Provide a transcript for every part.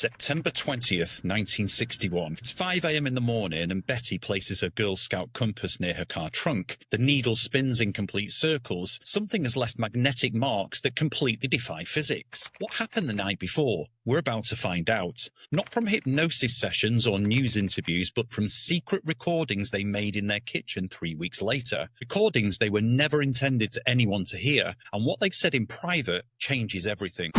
September 20th, 1961. It's 5 a.m. in the morning and Betty places her Girl Scout compass near her car trunk. The needle spins in complete circles. Something has left magnetic marks that completely defy physics. What happened the night before? We're about to find out. Not from hypnosis sessions or news interviews, but from secret recordings they made in their kitchen 3 weeks later. Recordings they were never intended to anyone to hear, and what they said in private changes everything.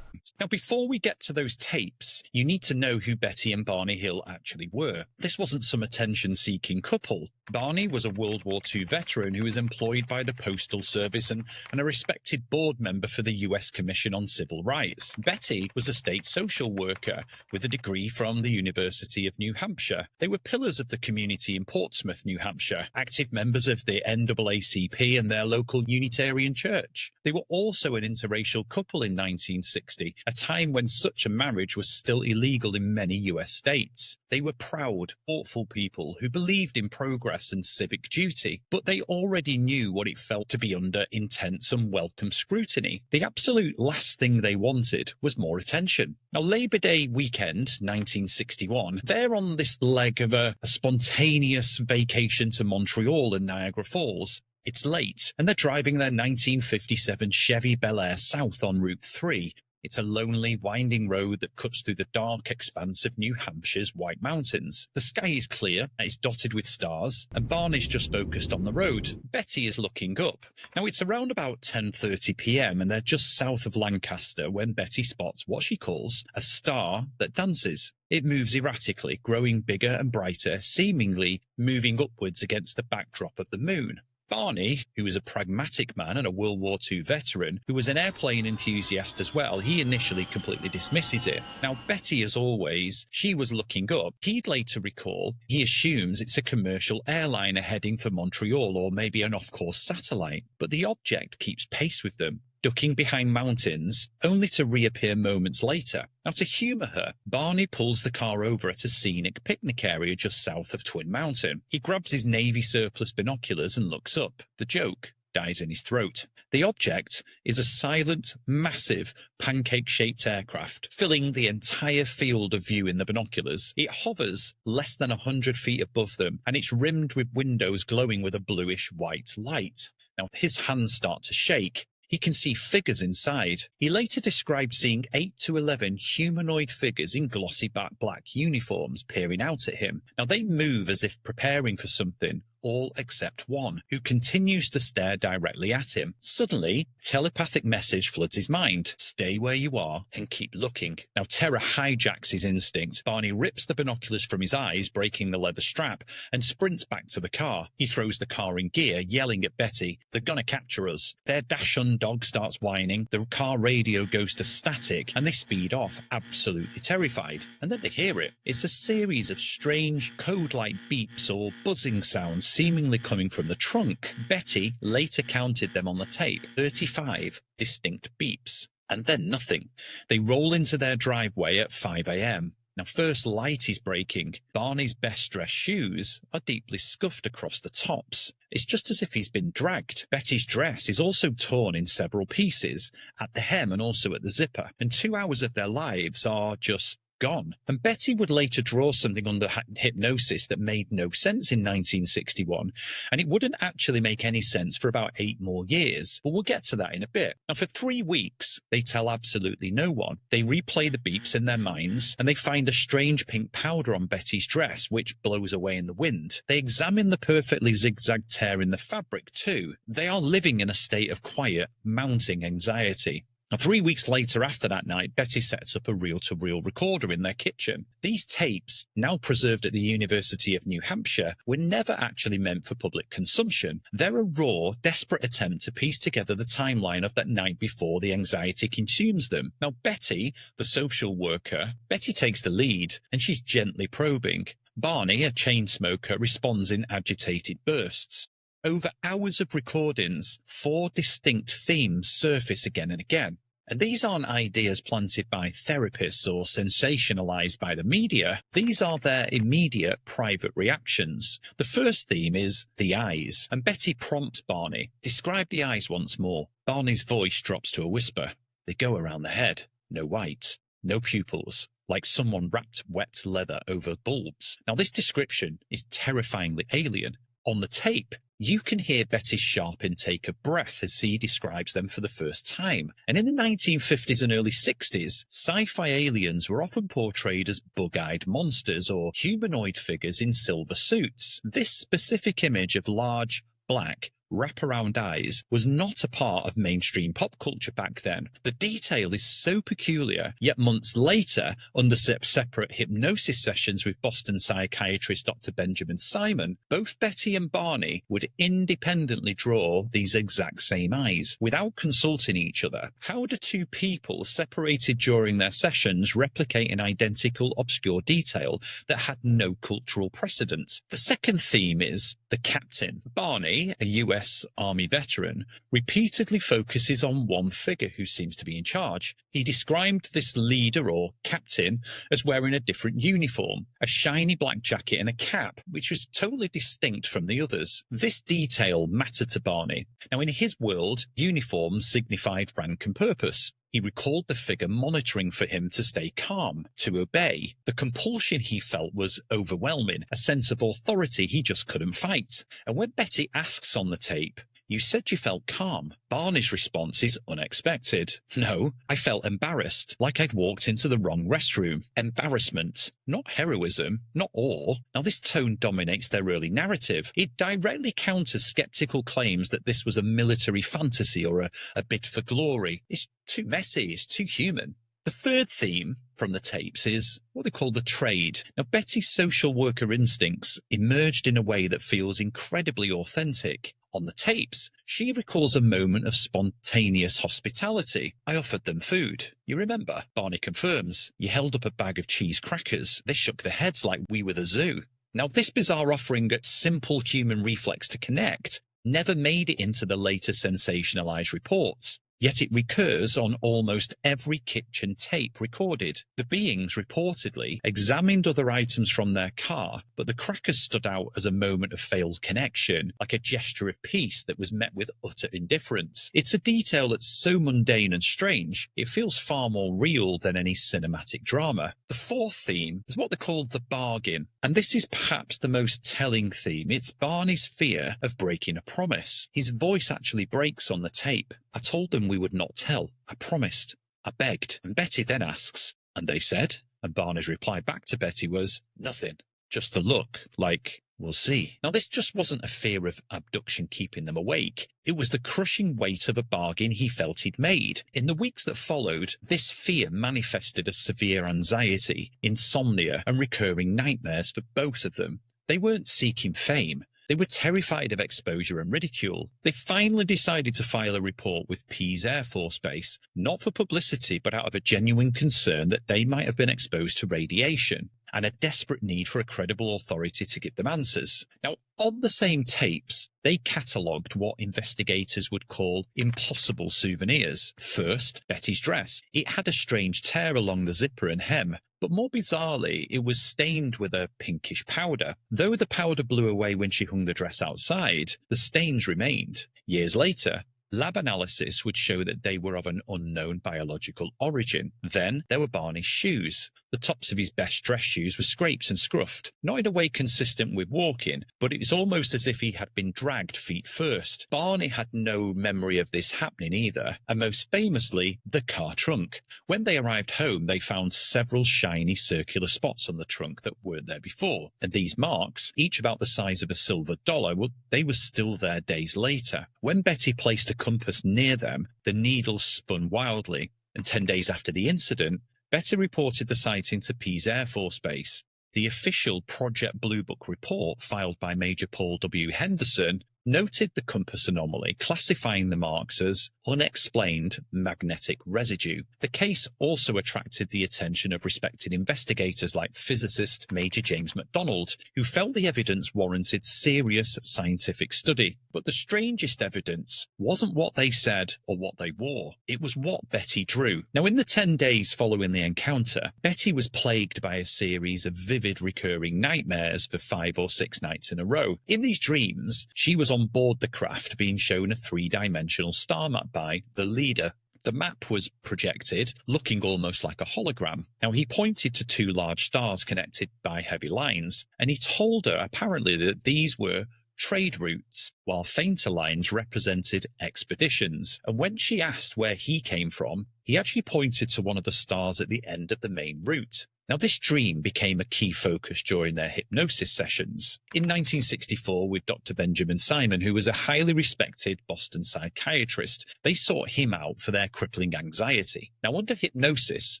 Now, before we get to those tapes, you need to know who Betty and Barney Hill actually were. This wasn't some attention-seeking couple. Barney was a World War II veteran who was employed by the Postal Service and a respected board member for the U.S. Commission on Civil Rights. Betty was a state social worker with a degree from the University of New Hampshire. They were pillars of the community in Portsmouth, New Hampshire, active members of the NAACP and their local Unitarian Church. They were also an interracial couple in 1960, a time when such a marriage was still illegal in many US states. They were proud, thoughtful people who believed in progress and civic duty, but they already knew what it felt to be under intense and welcome scrutiny. The absolute last thing they wanted was more attention. Now, Labor Day weekend, 1961, they're on this leg of a spontaneous vacation to Montreal and Niagara Falls. It's late, and they're driving their 1957 Chevy Bel Air south on Route 3. It's a lonely, winding road that cuts through the dark expanse of New Hampshire's White Mountains. The sky is clear, it's dotted with stars, and Barney's just focused on the road. Betty is looking up. Now, it's around about 10:30 p.m, and they're just south of Lancaster when Betty spots what she calls a star that dances. It moves erratically, growing bigger and brighter, seemingly moving upwards against the backdrop of the moon. Barney, who is a pragmatic man and a World War II veteran, who was an airplane enthusiast as well, he initially completely dismisses it. Now, Betty, as always, she was looking up. He'd later recall, he assumes it's a commercial airliner heading for Montreal or maybe an off-course satellite, but the object keeps pace with them, ducking behind mountains, only to reappear moments later. Now, to humour her, Barney pulls the car over at a scenic picnic area just south of Twin Mountain. He grabs his Navy surplus binoculars and looks up. The joke dies in his throat. The object is a silent, massive, pancake-shaped aircraft, filling the entire field of view in the binoculars. It hovers less than 100 feet above them, and it's rimmed with windows glowing with a bluish-white light. Now, his hands start to shake. He can see figures inside. He later described seeing 8 to 11 humanoid figures in glossy black uniforms peering out at him. Now, they move as if preparing for something, all except one, who continues to stare directly at him. Suddenly, a telepathic message floods his mind. Stay where you are and keep looking. Now, terror hijacks his instinct. Barney rips the binoculars from his eyes, breaking the leather strap, and sprints back to the car. He throws the car in gear, yelling at Betty, "They're gonna capture us." Their Dachshund dog starts whining, the car radio goes to static, and they speed off, absolutely terrified. And then they hear it. It's a series of strange, code-like beeps or buzzing sounds seemingly coming from the trunk. Betty later counted them on the tape, 35 distinct beeps, and then nothing. They roll into their driveway at 5 a.m. Now, first light is breaking. Barney's best-dressed shoes are deeply scuffed across the tops. It's just as if he's been dragged. Betty's dress is also torn in several pieces, at the hem and also at the zipper, and 2 hours of their lives are just gone. And Betty would later draw something under hypnosis that made no sense in 1961, and it wouldn't actually make any sense for about 8 more years, but we'll get to that in a bit. Now, for 3 weeks, they tell absolutely no one. They replay the beeps in their minds, and they find a strange pink powder on Betty's dress, which blows away in the wind. They examine the perfectly zigzag tear in the fabric too. They are living in a state of quiet, mounting anxiety. Now, 3 weeks later after that night, Betty sets up a reel-to-reel recorder in their kitchen. These tapes, now preserved at the University of New Hampshire, were never actually meant for public consumption. They're a raw, desperate attempt to piece together the timeline of that night before the anxiety consumes them. Now, Betty, the social worker, Betty takes the lead, and she's gently probing. Barney, a chain smoker, responds in agitated bursts. Over hours of recordings, 4 distinct themes surface again and again. And these aren't ideas planted by therapists or sensationalized by the media. These are their immediate private reactions. The first theme is the eyes, and Betty prompts Barney, "Describe the eyes once more." Barney's voice drops to a whisper. They go around the head. No whites, no pupils, like someone wrapped wet leather over bulbs. Now, this description is terrifyingly alien. On the tape, you can hear Betty's sharp intake of breath as he describes them for the first time. And in the 1950s and early 60s, sci-fi aliens were often portrayed as bug-eyed monsters or humanoid figures in silver suits. This specific image of large, black, wraparound eyes was not a part of mainstream pop culture back then. The detail is so peculiar, yet months later, under separate hypnosis sessions with Boston psychiatrist Dr. Benjamin Simon, both Betty and Barney would independently draw these exact same eyes without consulting each other. How do two people separated during their sessions replicate an identical obscure detail that had no cultural precedent? The second theme is the captain. Barney, a US Army veteran, repeatedly focuses on one figure who seems to be in charge. He described this leader or captain as wearing a different uniform, a shiny black jacket and a cap, which was totally distinct from the others. This detail mattered to Barney. Now, in his world, uniforms signified rank and purpose. He recalled the figure monitoring for him to stay calm, to obey. The compulsion he felt was overwhelming, a sense of authority he just couldn't fight. And when Betty asks on the tape, "You said you felt calm," Barney's response is unexpected. "No, I felt embarrassed, like I'd walked into the wrong restroom." Embarrassment, not heroism, not awe. Now, this tone dominates their early narrative. It directly counters skeptical claims that this was a military fantasy or a bid for glory. It's too messy, it's too human. The third theme from the tapes is what they call the trade. Now, Betty's social worker instincts emerged in a way that feels incredibly authentic. On the tapes, she recalls a moment of spontaneous hospitality. "I offered them food. You remember?" Barney confirms. "You held up a bag of cheese crackers. They shook their heads like we were the zoo." Now, this bizarre offering at simple human reflex to connect never made it into the later sensationalized reports. Yet it recurs on almost every kitchen tape recorded. The beings reportedly examined other items from their car, but the crackers stood out as a moment of failed connection, like a gesture of peace that was met with utter indifference. It's a detail that's so mundane and strange, it feels far more real than any cinematic drama. The fourth theme is what they call the bargain, and this is perhaps the most telling theme. It's Barney's fear of breaking a promise. His voice actually breaks on the tape. "I told them we would not tell. I promised. I begged." And Betty then asks, "And they said?" And Barney's reply back to Betty was, "Nothing. Just a look, like, we'll see." Now, this just wasn't a fear of abduction keeping them awake. It was the crushing weight of a bargain he felt he'd made. In the weeks that followed, this fear manifested as severe anxiety, insomnia, and recurring nightmares for both of them. They weren't seeking fame. They were terrified of exposure and ridicule. They finally decided to file a report with Pease Air Force Base, not for publicity, but out of a genuine concern that they might have been exposed to radiation and a desperate need for a credible authority to give them answers. Now, on the same tapes, they catalogued what investigators would call impossible souvenirs. First, Betty's dress. It had a strange tear along the zipper and hem, but more bizarrely, it was stained with a pinkish powder. Though the powder blew away when she hung the dress outside, the stains remained. Years later, lab analysis would show that they were of an unknown biological origin. Then there were Barney's shoes. The tops of his best dress shoes were scraped and scruffed, not in a way consistent with walking, but it was almost as if he had been dragged feet first. Barney had no memory of this happening either, and most famously, the car trunk. When they arrived home, they found several shiny circular spots on the trunk that weren't there before, and these marks, each about the size of a silver dollar, they were still there days later. When Betty placed a compass near them, the needles spun wildly, and 10 days after the incident, Betty reported the sighting to Pease Air Force Base. The official Project Blue Book report filed by Major Paul W. Henderson noted the compass anomaly, classifying the marks as unexplained magnetic residue. The case also attracted the attention of respected investigators like physicist Major James McDonald, who felt the evidence warranted serious scientific study. But the strangest evidence wasn't what they said or what they wore. It was what Betty drew. Now, in the 10 days following the encounter, Betty was plagued by a series of vivid recurring nightmares for 5 or 6 nights in a row. In these dreams, she was on board the craft being shown a 3-dimensional star map by the leader, The map was projected, looking almost like a hologram. Now, he pointed to two large stars connected by heavy lines, and he told her apparently that these were trade routes, while fainter lines represented expeditions. And when she asked where he came from, he actually pointed to one of the stars at the end of the main route. Now, this dream became a key focus during their hypnosis sessions. In 1964, with Dr. Benjamin Simon, who was a highly respected Boston psychiatrist, they sought him out for their crippling anxiety. Now, under hypnosis,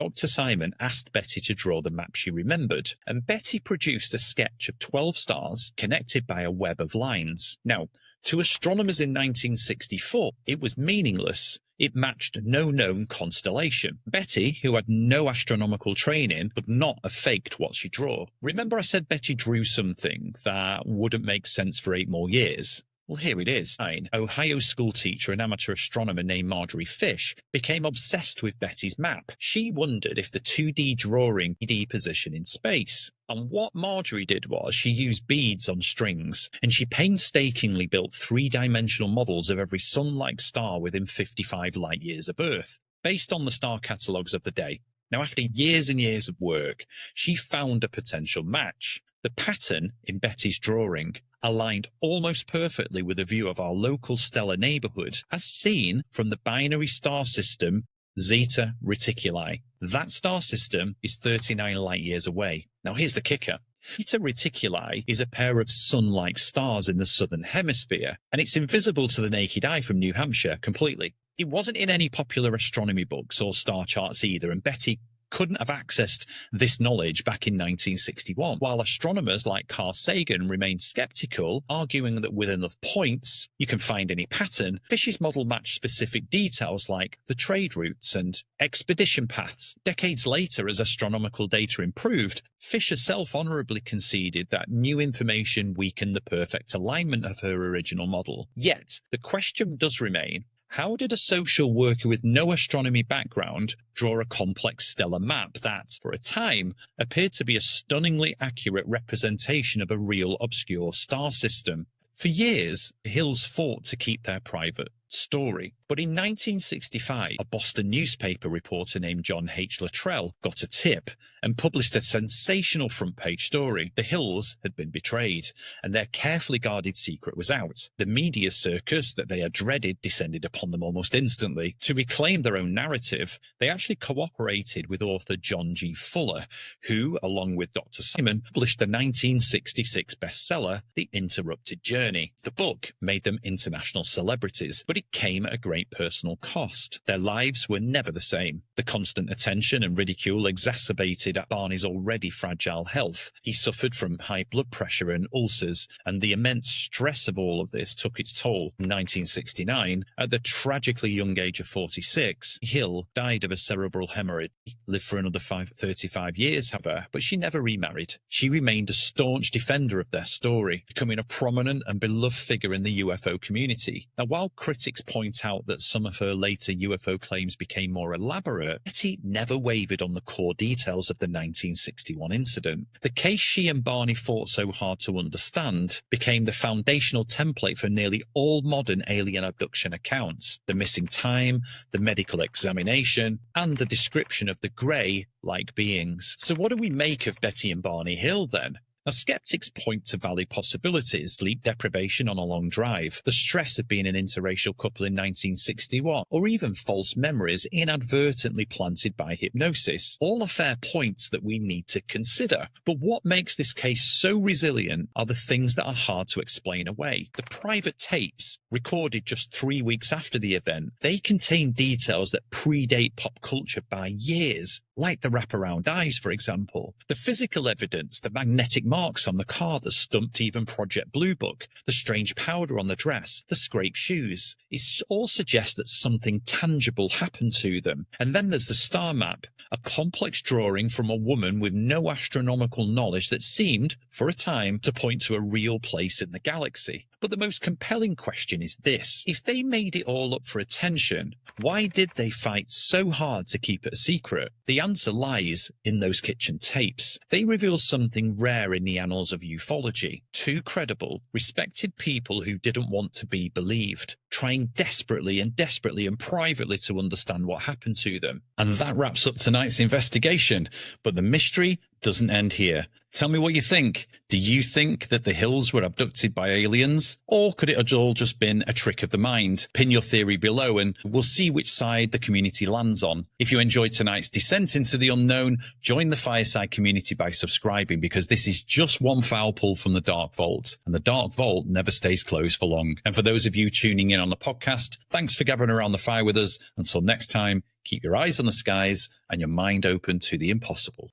Dr. Simon asked Betty to draw the map she remembered, and Betty produced a sketch of 12 stars connected by a web of lines. Now, to astronomers in 1964, it was meaningless. It matched no known constellation. Betty, who had no astronomical training, could not have faked what she drew. Remember I said Betty drew something that wouldn't make sense for 8 more years? Well, here it is. An Ohio school teacher and amateur astronomer named Marjorie Fish became obsessed with Betty's map. She wondered if the 2D drawing 3D position in space. And what Marjorie did was she used beads on strings, and she painstakingly built 3-dimensional models of every sun-like star within 55 light-years of Earth, based on the star catalogues of the day. Now, after years and years of work, she found a potential match. The pattern in Betty's drawing aligned almost perfectly with a view of our local stellar neighborhood, as seen from the binary star system Zeta Reticuli. That star system is 39 light-years away. Now, here's the kicker. Zeta Reticuli is a pair of sun-like stars in the southern hemisphere, and it's invisible to the naked eye from New Hampshire completely. It wasn't in any popular astronomy books or star charts either, and Betty couldn't have accessed this knowledge back in 1961, while astronomers like Carl Sagan remained skeptical, arguing that with enough points you can find any pattern. Fish's model matched specific details like the trade routes and expedition paths. Decades later, as astronomical data improved, Fish herself honorably conceded that new information weakened the perfect alignment of her original model. Yet, the question does remain, how did a social worker with no astronomy background draw a complex stellar map that, for a time, appeared to be a stunningly accurate representation of a real obscure star system? For years, the Hills fought to keep their private story. But in 1965, a Boston newspaper reporter named John H. Luttrell got a tip and published a sensational front-page story. The Hills had been betrayed, and their carefully guarded secret was out. The media circus that they had dreaded descended upon them almost instantly. To reclaim their own narrative, they actually cooperated with author John G. Fuller, who, along with Dr. Simon, published the 1966 bestseller, The Interrupted Journey. The book made them international celebrities, but it came at a great personal cost. Their lives were never the same. The constant attention and ridicule exacerbated Barney's already fragile health. He suffered from high blood pressure and ulcers, and the immense stress of all of this took its toll. In 1969, at the tragically young age of 46, Hill died of a cerebral hemorrhage. He lived for another 35 years, however, but she never remarried. She remained a staunch defender of their story, becoming a prominent and beloved figure in the UFO community. Now, while critics point out that some of her later UFO claims became more elaborate, Betty never wavered on the core details of the 1961 incident. The case she and Barney fought so hard to understand became the foundational template for nearly all modern alien abduction accounts. The missing time, the medical examination, and the description of the grey-like beings. So what do we make of Betty and Barney Hill then? Now, skeptics point to valid possibilities: sleep deprivation on a long drive, the stress of being an interracial couple in 1961, or even false memories inadvertently planted by hypnosis. All are fair points that we need to consider. But what makes this case so resilient are the things that are hard to explain away. The private tapes, recorded just 3 weeks after the event, they contain details that predate pop culture by years, like the wraparound eyes, for example. The physical evidence, the magnetic marks on the car that stumped even Project Blue Book, the strange powder on the dress, the scraped shoes. It all suggests that something tangible happened to them. And then there's the star map, a complex drawing from a woman with no astronomical knowledge that seemed, for a time, to point to a real place in the galaxy. But the most compelling question is this: if they made it all up for attention, why did they fight so hard to keep it a secret? The answer lies in those kitchen tapes. They reveal something rare in in the annals of ufology. Two credible, respected people who didn't want to be believed, trying desperately and privately to understand what happened to them. And that wraps up tonight's investigation. But the mystery doesn't end here. Tell me what you think. Do you think that the Hills were abducted by aliens? Or could it have all just been a trick of the mind? Pin your theory below and we'll see which side the community lands on. If you enjoyed tonight's descent into the unknown, join the Fireside community by subscribing, because this is just one foul pull from the Dark Vault. And the Dark Vault never stays closed for long. And for those of you tuning in on the podcast, thanks for gathering around the fire with us. Until next time, keep your eyes on the skies and your mind open to the impossible.